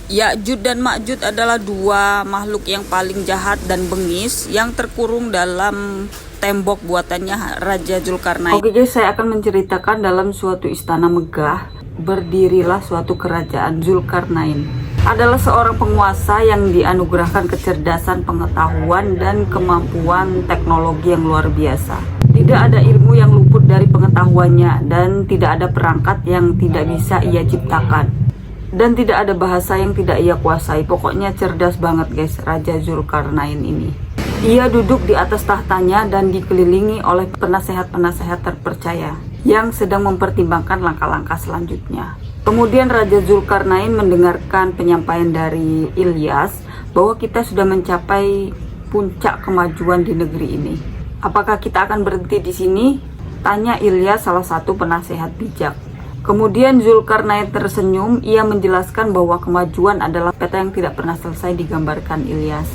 Ya'juj dan Ma'juj adalah dua makhluk yang paling jahat dan bengis yang terkurung dalam tembok buatannya Raja Zulkarnain. Oke guys, saya akan menceritakan dalam suatu istana megah berdirilah suatu kerajaan. Zulkarnain adalah seorang penguasa yang dianugerahkan kecerdasan, pengetahuan, dan kemampuan teknologi yang luar biasa. Tidak ada ilmu yang luput dari pengetahuannya dan tidak ada perangkat yang tidak bisa ia ciptakan. Dan tidak ada bahasa yang tidak ia kuasai. Pokoknya cerdas banget guys, Raja Zulkarnain ini. Ia duduk di atas tahtanya dan dikelilingi oleh penasehat-penasehat terpercaya yang sedang mempertimbangkan langkah-langkah selanjutnya. Kemudian Raja Zulkarnain mendengarkan penyampaian dari Ilyas bahwa kita sudah mencapai puncak kemajuan di negeri ini. Apakah kita akan berhenti di sini? Tanya Ilyas, salah satu penasehat bijak. Kemudian Zulkarnain tersenyum, ia menjelaskan bahwa kemajuan adalah peta yang tidak pernah selesai digambarkan Ilyas.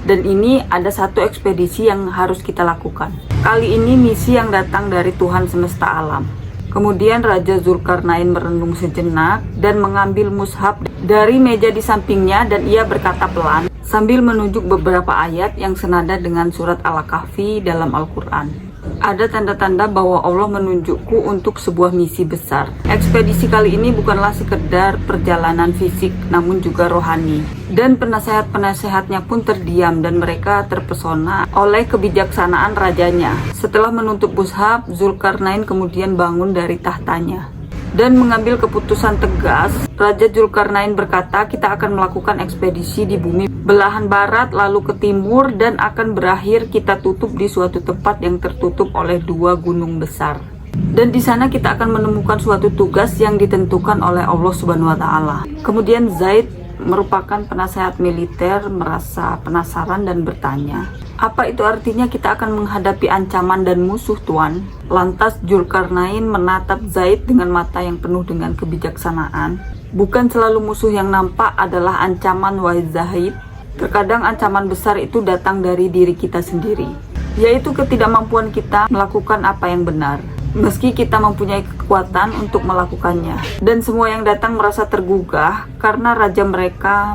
Dan ini ada satu ekspedisi yang harus kita lakukan. Kali ini misi yang datang dari Tuhan semesta alam. Kemudian Raja Zulkarnain merenung sejenak dan mengambil mushaf dari meja di sampingnya dan ia berkata pelan sambil menunjuk beberapa ayat yang senada dengan surat Al-Kahfi dalam Al-Quran. Ada tanda-tanda bahwa Allah menunjukku untuk sebuah misi besar. Ekspedisi kali ini bukanlah sekedar perjalanan fisik, namun juga rohani. Dan penasehat-penasehatnya pun terdiam dan mereka terpesona oleh kebijaksanaan rajanya. Setelah menutup mushaf, Zulkarnain kemudian bangun dari tahtanya dan mengambil keputusan tegas. Raja Zulkarnain berkata, kita akan melakukan ekspedisi di bumi belahan barat lalu ke timur dan akan berakhir kita tutup di suatu tempat yang tertutup oleh dua gunung besar. Dan di sana kita akan menemukan suatu tugas yang ditentukan oleh Allah Subhanahu wa taala. Kemudian Zaid merupakan penasehat militer merasa penasaran dan bertanya, apa itu artinya kita akan menghadapi ancaman dan musuh Tuan? Lantas Zulkarnain menatap Zaid dengan mata yang penuh dengan kebijaksanaan. Bukan selalu musuh yang nampak adalah ancaman, wahai Zaid. Terkadang ancaman besar itu datang dari diri kita sendiri, yaitu ketidakmampuan kita melakukan apa yang benar, meski kita mempunyai kekuatan untuk melakukannya. Dan semua yang datang merasa tergugah karena raja mereka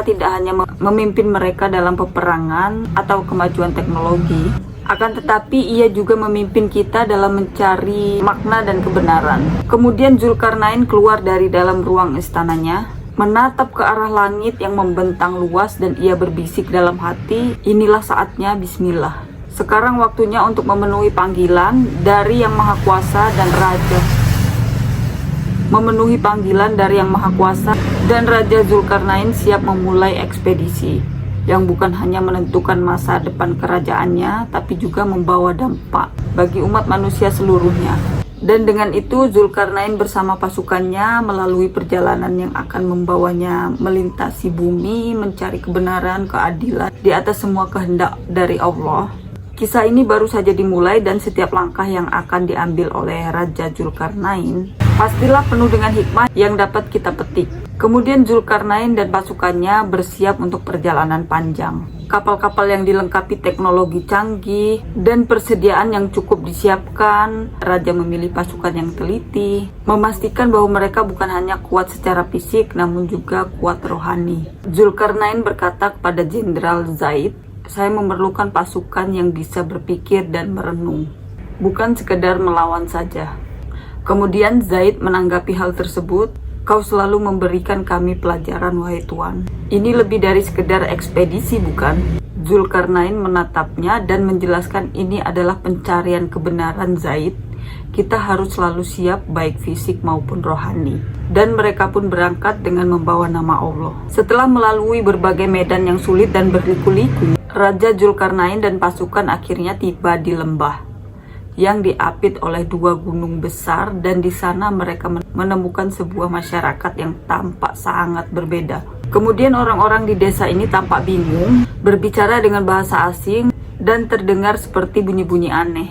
tidak hanya memimpin mereka dalam peperangan atau kemajuan teknologi, akan tetapi ia juga memimpin kita dalam mencari makna dan kebenaran. Kemudian Zulkarnain keluar dari dalam ruang istananya, menatap ke arah langit yang membentang luas dan ia berbisik dalam hati, inilah saatnya bismillah. Sekarang waktunya untuk memenuhi panggilan dari Yang Maha Kuasa dan Raja. Memenuhi panggilan dari Yang Maha Kuasa dan Raja Zulkarnain siap memulai ekspedisi yang bukan hanya menentukan masa depan kerajaannya, tapi juga membawa dampak bagi umat manusia seluruhnya. Dan dengan itu Zulkarnain bersama pasukannya melalui perjalanan yang akan membawanya melintasi bumi, mencari kebenaran, keadilan di atas semua kehendak dari Allah. Kisah ini baru saja dimulai dan setiap langkah yang akan diambil oleh Raja Zulkarnain pastilah penuh dengan hikmah yang dapat kita petik. Kemudian Zulkarnain dan pasukannya bersiap untuk perjalanan panjang. Kapal-kapal yang dilengkapi teknologi canggih dan persediaan yang cukup disiapkan. Raja memilih pasukan yang teliti, memastikan bahwa mereka bukan hanya kuat secara fisik namun juga kuat rohani. Zulkarnain berkata kepada Jenderal Zaid, saya memerlukan pasukan yang bisa berpikir dan merenung, bukan sekedar melawan saja. Kemudian Zaid menanggapi hal tersebut, kau selalu memberikan kami pelajaran, wahai Tuan. Ini lebih dari sekedar ekspedisi, bukan? Zulkarnain menatapnya dan menjelaskan ini adalah pencarian kebenaran Zaid. Kita harus selalu siap baik fisik maupun rohani. Dan mereka pun berangkat dengan membawa nama Allah. Setelah melalui berbagai medan yang sulit dan berliku-liku, Raja Zulkarnain dan pasukan akhirnya tiba di lembah yang diapit oleh dua gunung besar, dan di sana mereka menemukan sebuah masyarakat yang tampak sangat berbeda. Kemudian orang-orang di desa ini tampak bingung, berbicara dengan bahasa asing dan terdengar seperti bunyi-bunyi aneh.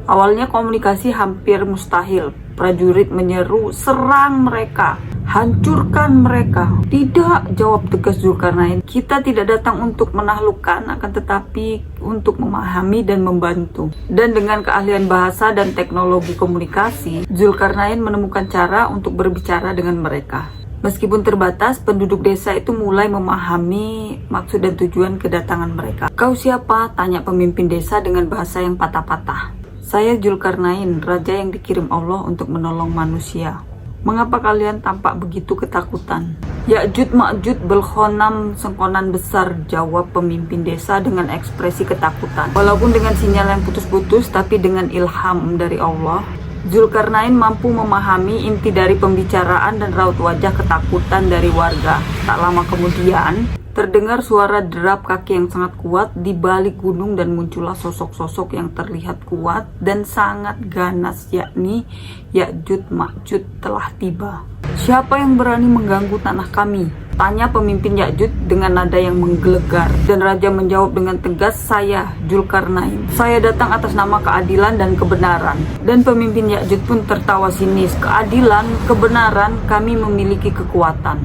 Awalnya komunikasi hampir mustahil. Prajurit menyeru, serang mereka, hancurkan mereka. Tidak, jawab tegas Zulkarnain, kita tidak datang untuk menaklukkan, akan tetapi untuk memahami dan membantu. Dan dengan keahlian bahasa dan teknologi komunikasi, Zulkarnain menemukan cara untuk berbicara dengan mereka. Meskipun terbatas, penduduk desa itu mulai memahami maksud dan tujuan kedatangan mereka. "Kau siapa?" tanya pemimpin desa dengan bahasa yang patah-patah. "Saya Zulkarnain, raja yang dikirim Allah untuk menolong manusia." "Mengapa kalian tampak begitu ketakutan?" "Ya'juj Ma'juj belkhonam sengkonan besar," jawab pemimpin desa dengan ekspresi ketakutan. Walaupun dengan sinyal yang putus-putus, tapi dengan ilham dari Allah, Zulkarnain mampu memahami inti dari pembicaraan dan raut wajah ketakutan dari warga. Tak lama kemudian, terdengar suara derap kaki yang sangat kuat di balik gunung dan muncullah sosok-sosok yang terlihat kuat dan sangat ganas, yakni Ya'juj Ma'juj telah tiba. "Siapa yang berani mengganggu tanah kami?" tanya pemimpin Ya'juj dengan nada yang menggelegar. Dan raja menjawab dengan tegas, "Saya Zulkarnain. Saya datang atas nama keadilan dan kebenaran." Dan pemimpin Ya'juj pun tertawa sinis. "Keadilan, kebenaran, kami memiliki kekuatan.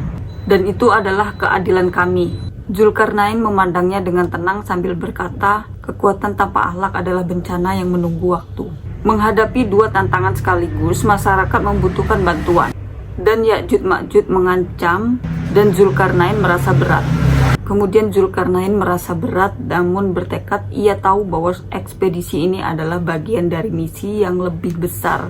Dan itu adalah keadilan kami." Zulkarnain memandangnya dengan tenang sambil berkata, "Kekuatan tanpa akhlak adalah bencana yang menunggu waktu." Menghadapi dua tantangan sekaligus, masyarakat membutuhkan bantuan. Dan Ya'juj Ma'juj mengancam, dan Zulkarnain merasa berat. Kemudian Zulkarnain merasa berat, namun bertekad. Ia tahu bahwa ekspedisi ini adalah bagian dari misi yang lebih besar,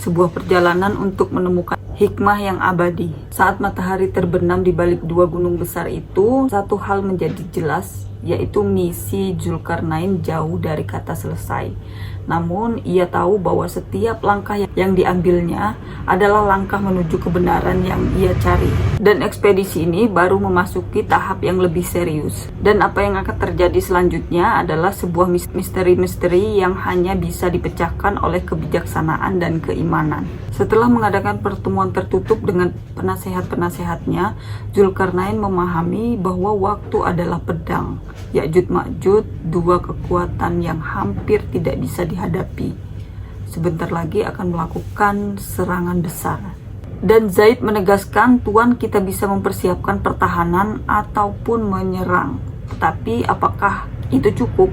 sebuah perjalanan untuk menemukan hikmah yang abadi. Saat matahari terbenam di balik dua gunung besar itu, satu hal menjadi jelas, yaitu misi Zulkarnain jauh dari kata selesai. Namun ia tahu bahwa setiap langkah yang diambilnya adalah langkah menuju kebenaran yang ia cari. Dan ekspedisi ini baru memasuki tahap yang lebih serius. Dan apa yang akan terjadi selanjutnya adalah sebuah misteri-misteri yang hanya bisa dipecahkan oleh kebijaksanaan dan keimanan. Setelah mengadakan pertemuan tertutup dengan penasehat-penasehatnya, Zulkarnain memahami bahwa waktu adalah pedang. Ya'juj Ma'juj, dua kekuatan yang hampir tidak bisa dihadapi, sebentar lagi akan melakukan serangan besar. Dan Zaid menegaskan, "Tuan, kita bisa mempersiapkan pertahanan ataupun menyerang. Tetapi apakah itu cukup?"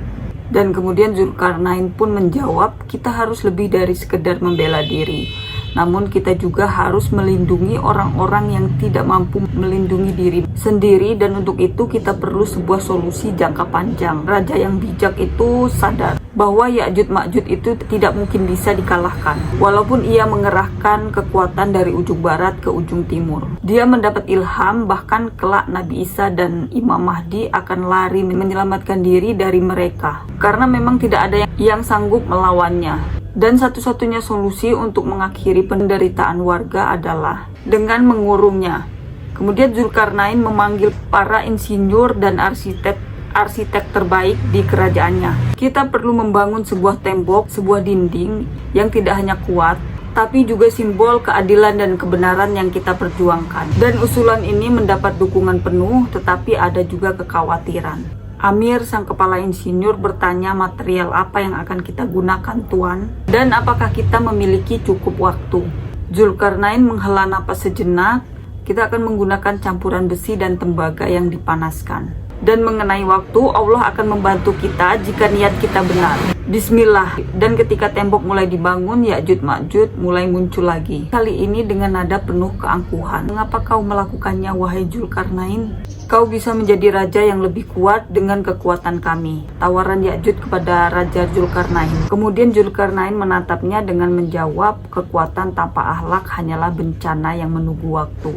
Dan kemudian Zulkarnain pun menjawab, "Kita harus lebih dari sekedar membela diri. Namun kita juga harus melindungi orang-orang yang tidak mampu melindungi diri sendiri, dan untuk itu kita perlu sebuah solusi jangka panjang." Raja yang bijak itu sadar bahwa Ya'juj Ma'juj itu tidak mungkin bisa dikalahkan, walaupun ia mengerahkan kekuatan dari ujung barat ke ujung timur. Dia mendapat ilham bahkan kelak Nabi Isa dan Imam Mahdi akan lari menyelamatkan diri dari mereka, karena memang tidak ada yang sanggup melawannya. Dan satu-satunya solusi untuk mengakhiri penderitaan warga adalah dengan mengurungnya. Kemudian Zulkarnain memanggil para insinyur dan arsitek terbaik di kerajaannya. "Kita perlu membangun sebuah tembok, sebuah dinding yang tidak hanya kuat, tapi juga simbol keadilan dan kebenaran yang kita perjuangkan." Dan usulan ini mendapat dukungan penuh, tetapi ada juga kekhawatiran. Amir, sang kepala insinyur, bertanya, "Material apa yang akan kita gunakan, Tuan? Dan apakah kita memiliki cukup waktu?" Zulkarnain menghela napas sejenak. "Kita akan menggunakan campuran besi dan tembaga yang dipanaskan. Dan mengenai waktu, Allah akan membantu kita jika niat kita benar. Bismillah." Dan ketika tembok mulai dibangun, Ya'juj Ma'juj mulai muncul lagi. Kali ini dengan nada penuh keangkuhan. "Mengapa kau melakukannya, wahai Zulkarnain? Kau bisa menjadi raja yang lebih kuat dengan kekuatan kami." Tawaran Ya'juj kepada Raja Zulkarnain. Kemudian Zulkarnain menatapnya dengan menjawab, "Kekuatan tanpa akhlak hanyalah bencana yang menunggu waktu."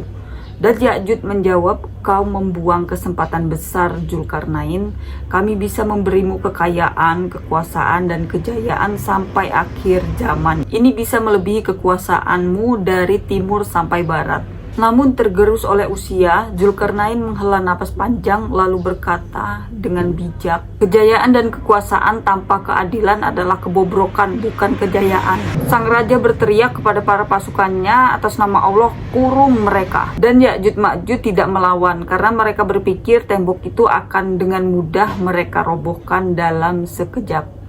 Dan Ya'juj menjawab, "Kau membuang kesempatan besar, Zulkarnain. Kami bisa memberimu kekayaan, kekuasaan, dan kejayaan sampai akhir zaman. Ini bisa melebihi kekuasaanmu dari timur sampai barat." Namun tergerus oleh usia, Zulkarnain menghela napas panjang lalu berkata dengan bijak, "Kejayaan dan kekuasaan tanpa keadilan adalah kebobrokan, bukan kejayaan." Sang raja berteriak kepada para pasukannya, "Atas nama Allah, kurung mereka." Dan Ya'juj Ma'juj tidak melawan karena mereka berpikir tembok itu akan dengan mudah mereka robohkan dalam sekejap.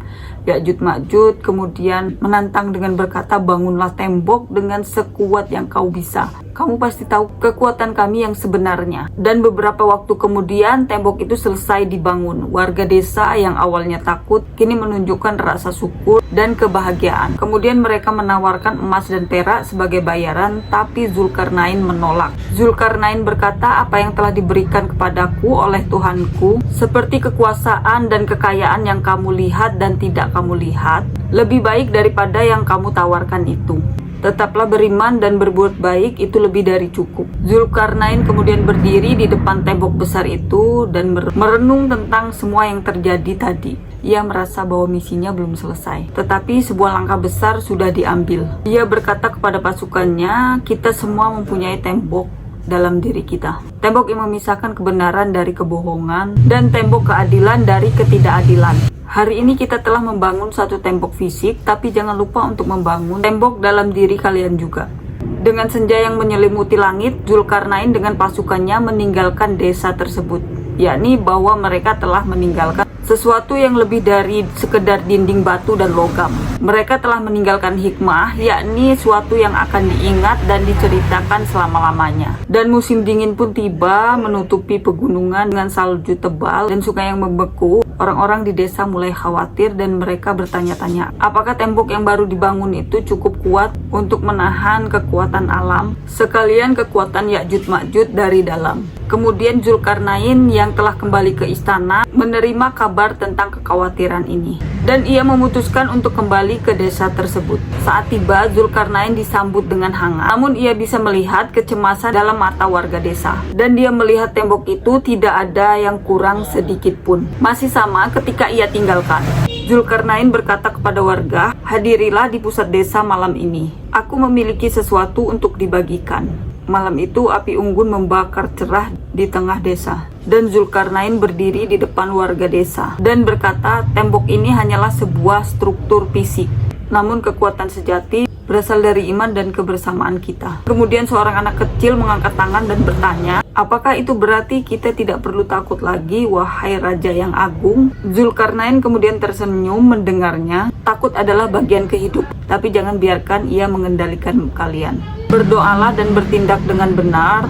Ya'juj Ma'juj kemudian menantang dengan berkata, "Bangunlah tembok dengan sekuat yang kau bisa." kamu pasti tahu kekuatan kami yang sebenarnya. Dan beberapa waktu kemudian tembok itu selesai dibangun. Warga desa yang awalnya takut kini menunjukkan rasa syukur dan kebahagiaan. Kemudian mereka menawarkan emas dan perak sebagai bayaran, tapi Zulkarnain menolak. Zulkarnain berkata, apa yang telah diberikan kepadaku oleh Tuhanku, seperti kekuasaan dan kekayaan yang kamu lihat dan tidak kamu lihat, lebih baik daripada yang kamu tawarkan itu. Tetaplah beriman dan berbuat baik, itu lebih dari cukup. Zulkarnain kemudian berdiri di depan tembok besar itu dan merenung tentang semua yang terjadi tadi. Ia merasa bahwa misinya belum selesai, tetapi sebuah langkah besar sudah diambil. Ia berkata kepada pasukannya, kita semua mempunyai tembok dalam diri kita. Tembok yang memisahkan kebenaran dari kebohongan dan tembok keadilan dari ketidakadilan. Hari ini kita telah membangun satu tembok fisik, tapi jangan lupa untuk membangun tembok dalam diri kalian juga. Dengan senja yang menyelimuti langit, Zulkarnain dengan pasukannya meninggalkan desa tersebut, yakni bahwa mereka telah meninggalkan sesuatu yang lebih dari sekedar dinding batu dan logam. Mereka telah meninggalkan hikmah, yakni suatu yang akan diingat dan diceritakan selama-lamanya. Dan musim dingin pun tiba, menutupi pegunungan dengan salju tebal dan sungai yang membeku. Orang-orang di desa mulai khawatir dan mereka bertanya-tanya, apakah tembok yang baru dibangun itu cukup kuat untuk menahan kekuatan alam, sekalian kekuatan Ya'juj Ma'juj dari dalam. Kemudian Zulkarnain yang telah kembali ke istana menerima kabar tentang kekhawatiran ini, dan ia memutuskan untuk kembali ke desa tersebut. Saat tiba, Zulkarnain disambut dengan hangat, namun ia bisa melihat kecemasan dalam mata warga desa, dan dia melihat tembok itu tidak ada yang kurang sedikit pun, masih sama ketika ia tinggalkan. Zulkarnain berkata kepada warga, hadirilah di pusat desa malam ini, aku memiliki sesuatu untuk dibagikan. Malam itu api unggun membakar cerah di tengah desa, dan Zulkarnain berdiri di depan warga desa dan berkata, tembok ini hanyalah sebuah struktur fisik, namun kekuatan sejati berasal dari iman dan kebersamaan kita. Kemudian seorang anak kecil mengangkat tangan dan bertanya, apakah itu berarti kita tidak perlu takut lagi, wahai Raja yang agung? Zulkarnain kemudian tersenyum mendengarnya. Takut adalah bagian kehidupan, tapi jangan biarkan ia mengendalikan kalian. Berdoalah dan bertindak dengan benar,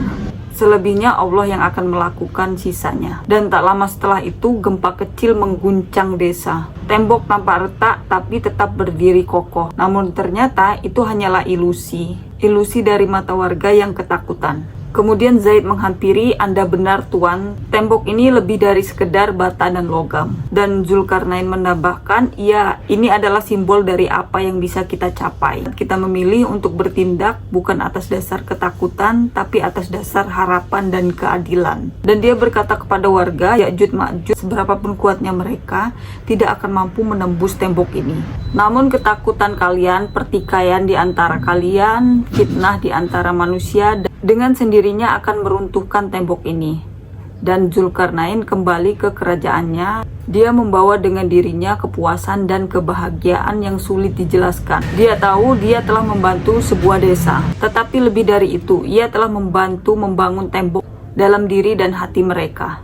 selebihnya Allah yang akan melakukan sisanya. Dan tak lama setelah itu, gempa kecil mengguncang desa. Tembok nampak retak tapi tetap berdiri kokoh. Namun ternyata itu hanyalah ilusi dari mata warga yang ketakutan. Kemudian Zaid menghampiri, Anda benar Tuan, tembok ini lebih dari sekedar bata dan logam. Dan Zulkarnain menambahkan, ya, ini adalah simbol dari apa yang bisa kita capai. Kita memilih untuk bertindak bukan atas dasar ketakutan, tapi atas dasar harapan dan keadilan. Dan dia berkata kepada warga, Ya'juj Ma'juj, seberapapun kuatnya mereka, tidak akan mampu menembus tembok ini. Namun ketakutan kalian, pertikaian di antara kalian, fitnah di antara manusia, dengan sendirinya akan meruntuhkan tembok ini. Dan Zulkarnain kembali ke kerajaannya. Dia membawa dengan dirinya kepuasan dan kebahagiaan yang sulit dijelaskan. Dia tahu dia telah membantu sebuah desa, tetapi lebih dari itu, ia telah membantu membangun tembok dalam diri dan hati mereka.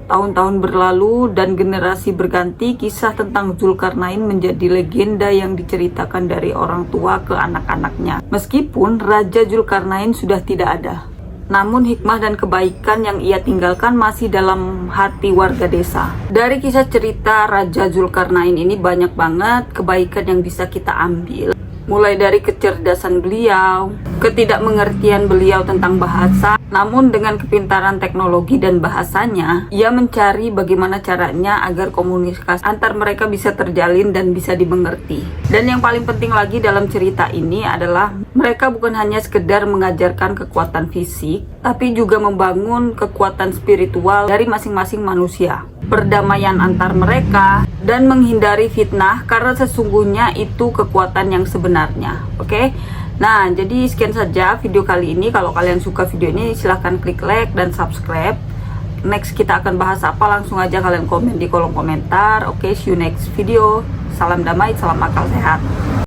Tahun-tahun berlalu dan generasi berganti, kisah tentang Zulkarnain menjadi legenda yang diceritakan dari orang tua ke anak-anaknya. Meskipun Raja Zulkarnain sudah tidak ada, namun hikmah dan kebaikan yang ia tinggalkan masih dalam hati warga desa. Dari kisah cerita Raja Zulkarnain ini banyak banget kebaikan yang bisa kita ambil. Mulai dari kecerdasan beliau, ketidakmengertian beliau tentang bahasa, namun dengan kepintaran teknologi dan bahasanya, ia mencari bagaimana caranya agar komunikasi antar mereka bisa terjalin dan bisa dimengerti. Dan yang paling penting lagi dalam cerita ini adalah mereka bukan hanya sekedar mengajarkan kekuatan fisik, tapi juga membangun kekuatan spiritual dari masing-masing manusia, perdamaian antar mereka, dan menghindari fitnah karena sesungguhnya itu kekuatan yang sebenarnya. Oke? Nah, jadi sekian saja video kali ini. Kalau kalian suka video ini, silahkan klik like dan subscribe. Next kita akan bahas apa, langsung aja kalian komen di kolom komentar. Oke, see you next video. Salam damai, salam akal sehat.